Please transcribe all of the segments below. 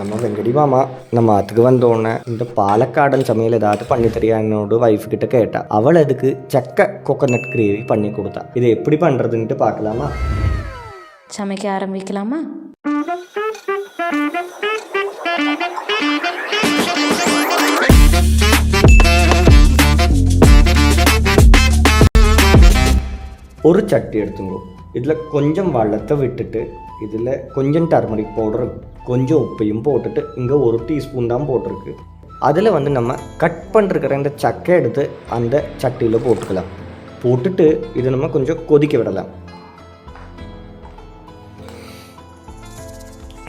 நம்ம வெங்கடி மாமா நம்ம அதுக்கு வந்தோடனே இந்த பாலக்காடன் சமையல் ஏதாவது பண்ணி தரியா என்னோட வைஃப் கிட்ட கேட்டா. அவள் அதுக்கு சக்க கோகனட் கிரேவி பண்ணி கொடுத்தா. இதை எப்படி பண்ணுறதுன்ட்டு பார்க்கலாமா? சமைக்க ஆரம்பிக்கலாமா? ஒரு சட்டி எடுத்துங்கோ. இதில் கொஞ்சம் வெள்ளத்தை விட்டுட்டு இதில் கொஞ்சம் டர்மரிக் பவுடரும் கொஞ்சம் உப்பையும் போட்டுட்டு இங்கே 1 டீஸ்பூன் தான் போட்டிருக்கு. அதில் வந்து நம்ம கட் பண்ணிருக்கிற இந்த சக்கை எடுத்து அந்த சட்டியில் போட்டுக்கலாம். போட்டுட்டு இதை நம்ம கொஞ்சம் கொதிக்க விடலாம்.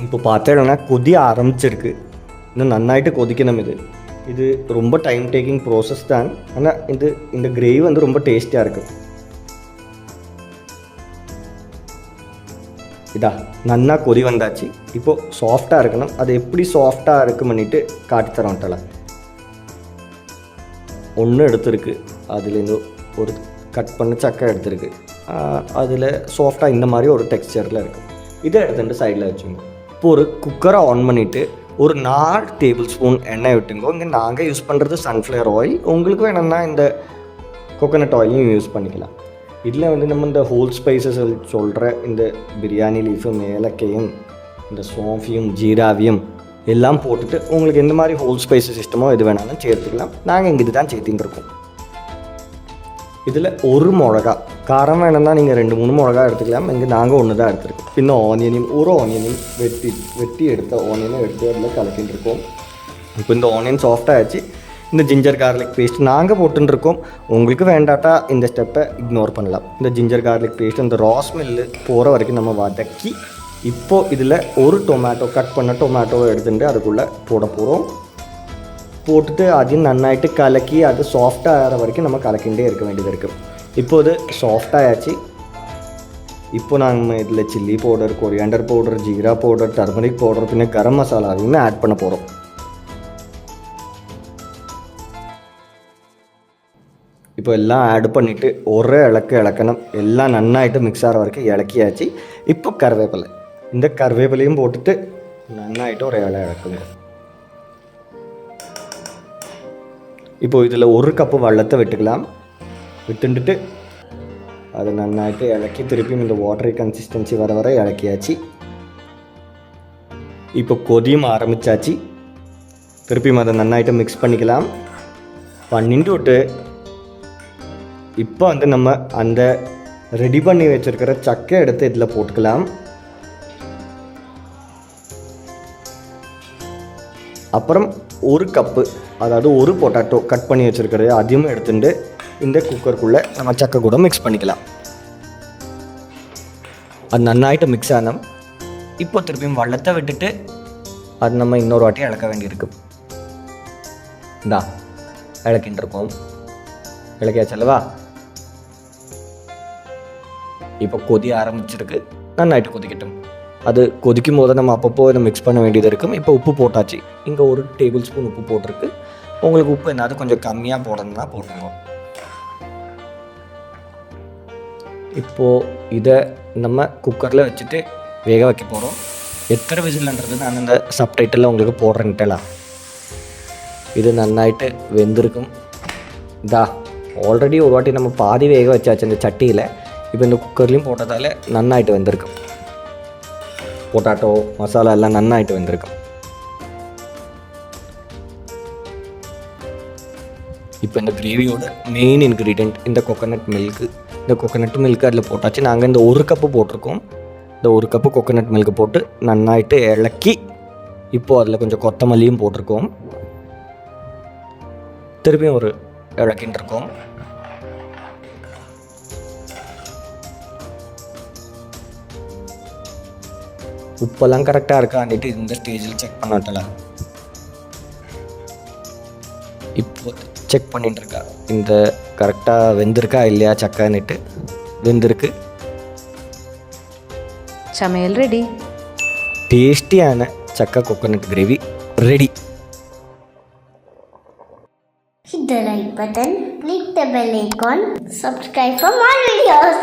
இப்போ பார்த்தோன்னா கொதி ஆரம்பிச்சிருக்கு. இன்னும் நன்னாயிட்டு கொதிக்கணும். இது ரொம்ப டைம் டேக்கிங் ப்ராசஸ் தான். ஆனால் இந்த கிரேவி வந்து ரொம்ப டேஸ்டியாக இருக்குது. இதா நன்னா கொதி வந்தாச்சு. இப்போது சாஃப்டாக இருக்கணும். அது எப்படி சாஃப்டாக இருக்கும் பண்ணிட்டு காட்டித்தரோன்ட்டலாம். ஒன்று எடுத்துருக்கு. அதுலேருந்து ஒரு கட் பண்ண சக்கை எடுத்துருக்கு. அதில் சாஃப்டாக இந்த மாதிரி ஒரு டெக்ஸ்சரில் இருக்குது. இதை எடுத்துகிட்டு சைடில் வச்சுங்க. இப்போ ஒரு குக்கரை ஆன் பண்ணிவிட்டு ஒரு 4 டேபிள் ஸ்பூன் எண்ணெய் விட்டுங்கோ. இங்கே நாங்கள் யூஸ் பண்ணுறது சன்ஃப்ளவர் ஆயில். உங்களுக்கு வேணும்னா இந்த கோகோனட் ஆயிலையும் யூஸ் பண்ணிக்கலாம். இதில் வந்து நம்ம இந்த ஹோல் ஸ்பைசஸ் சொல்கிற இந்த பிரியாணி லீஃபும் ஏலக்கையும் இந்த சோஃபியும் ஜீராவியும் எல்லாம் போட்டுட்டு உங்களுக்கு எந்த மாதிரி ஹோல் ஸ்பைசஸ் இஷ்டமோ எது வேணாலும் சேர்த்துக்கலாம். நாங்கள் இங்கே இது தான் சேர்த்தின்னு இருக்கோம். இதில் ஒரு மிளகா காரம் வேணும்னா நீங்கள் 2-3 மிளகா எடுத்துக்கலாம். இங்கே நாங்கள் ஒன்று தான் எடுத்துருக்கோம். பின்ன ஒரு ஆனியனையும் வெட்டி எடுத்த ஆனியனை எடுத்து அதில் கலக்கின்னு இருக்கோம். இப்போ இந்த ஆனியன் சாஃப்டாக ஆச்சு. இந்த ஜிஞ்சர் கார்லிக் பேஸ்ட் நாங்கள் போட்டுருக்கோம். உங்களுக்கு வேண்டாட்டா இந்த ஸ்டெப்பை இக்னோர் பண்ணலாம். இந்த ஜிஞ்சர் கார்லிக் பேஸ்ட் இந்த ரா ஸ்மெல்லு போகிற வரைக்கும் நம்ம வதக்கி இப்போது இதில் ஒரு டொமேட்டோ கட் பண்ண டொமேட்டோவை எடுத்துகிட்டு அதுக்குள்ளே போட போகிறோம். போட்டுட்டு அதையும் நன்னாயிட்டு கலக்கி அது சாஃப்டாக ஆகிற வரைக்கும் நம்ம கலக்கிண்டே இருக்க வேண்டியது இருக்குது. இப்போது சாஃப்டாகியாச்சு. இப்போ நாங்கள் இதில் chilli powder, coriander powder, jeera powder, turmeric powder பின்ன கரம் மசாலாவையுமே ஆட் பண்ண போகிறோம். இப்போ எல்லாம் ஆட் பண்ணிவிட்டு ஒரே இளக்கணும். எல்லாம் நன்னாயிட்டு மிக்ஸ் ஆகிற வரைக்கும் இளக்கியாச்சு. இப்போ கருவேப்பிலை, இந்த கருவேப்பிலையும் போட்டுட்டு நன்னாயிட்டு ஒரு இளக்குங்க. இப்போ இதில் 1 கப்பு வெள்ளத்தை விட்டுக்கலாம். விட்டுட்டு அதை நன்னாயிட்டு இளக்கி திருப்பியும் இந்த வாட்டரி கன்சிஸ்டன்சி வர இளக்கியாச்சு. இப்போ கொதியும் ஆரம்பித்தாச்சு. திருப்பியும் அதை நன்னாயிட்டு மிக்ஸ் பண்ணிக்கலாம். பண்ணிட்டு விட்டு இப்போ வந்து நம்ம அந்த ரெடி பண்ணி வச்சுருக்கிற சக்கை எடுத்து இதில் போட்டுக்கலாம். அப்புறம் 1 கப்பு அதாவது 1 பொட்டாட்டோ கட் பண்ணி வச்சுருக்கிறது அதையும் எடுத்துட்டு இந்த குக்கருக்குள்ளே நம்ம சக்கை கூட மிக்ஸ் பண்ணிக்கலாம். அது நன்னாயிட்டு மிக்ஸ் ஆனோம். இப்போ திருப்பியும் வெள்ளத்தை விட்டுட்டு அது நம்ம இன்னொரு வாட்டி இளக்க வேண்டியிருக்கு. இந்தா இளக்கின்னு இருக்கோம். இளக்கியாச்சல்லவா? இப்போ கொதி ஆரம்பிச்சிருக்கு. நன்னாயிட்டு கொதிக்கட்டும். அது கொதிக்கும் போது நம்ம அப்பப்போ இதை மிக்ஸ் பண்ண வேண்டியது இருக்கும். இப்போ உப்பு போட்டாச்சு. இங்கே 1 டேபிள் ஸ்பூன் உப்பு போட்டிருக்கு. உங்களுக்கு உப்பு என்னது கொஞ்சம் கம்மியாக போடணும்னா போட்டுருங்க. இப்போது இதை நம்ம குக்கரில் வச்சுட்டு வேக வைக்க போகிறோம். எத்தனை விசில்ன்றது நான் இந்த சப்டைட்டில் உங்களுக்கு போடுறேன்ட்டலாம். இது நன்னாயிட்டு வெந்திருக்கும். ஆல்ரெடி ஒரு வாட்டி நம்ம பாதி வேக வச்சாச்சு இந்த சட்டியில். இப்போ இந்த குக்கர்லேயும் போட்டதால் நன்னாயிட்டு வெந்திருக்கும். பொட்டாட்டோ மசாலா எல்லாம் நன்னாயிட்டு வெந்திருக்கும். இப்போ இந்த கிரேவியோட மெயின் இன்க்ரீடியன்ட் இந்த கோகோனட் மில்க்கு. இந்த கோகோனட் மில்க் அதில் போட்டாச்சு. நாங்கள் இந்த 1 கப்பு போட்டிருக்கோம். இந்த 1 கப்பு கோகோனட் மில்க்கு போட்டு நன்னாயிட்டு இளக்கி இப்போது அதில் கொஞ்சம் கொத்தமல்லியும் போட்டிருக்கோம். திருப்பியும் ஒரு இளக்கின்னு இருக்கோம். உப்பெல்லாம் கரெக்டாக இருக்காண்டிட்டு இந்த ஸ்டேஜில் செக் பண்ணட்டலாம். இப்போ செக் பண்ணிட்டுருக்கா இந்த கரெக்டாக வெந்திருக்கா இல்லையா சக்கான்னுட்டு. வெந்திருக்கு. சமையல் ரெடி. டேஸ்டியான சக்கா coconut gravy ready. Hit the like button, click the bell icon, subscribe for more videos.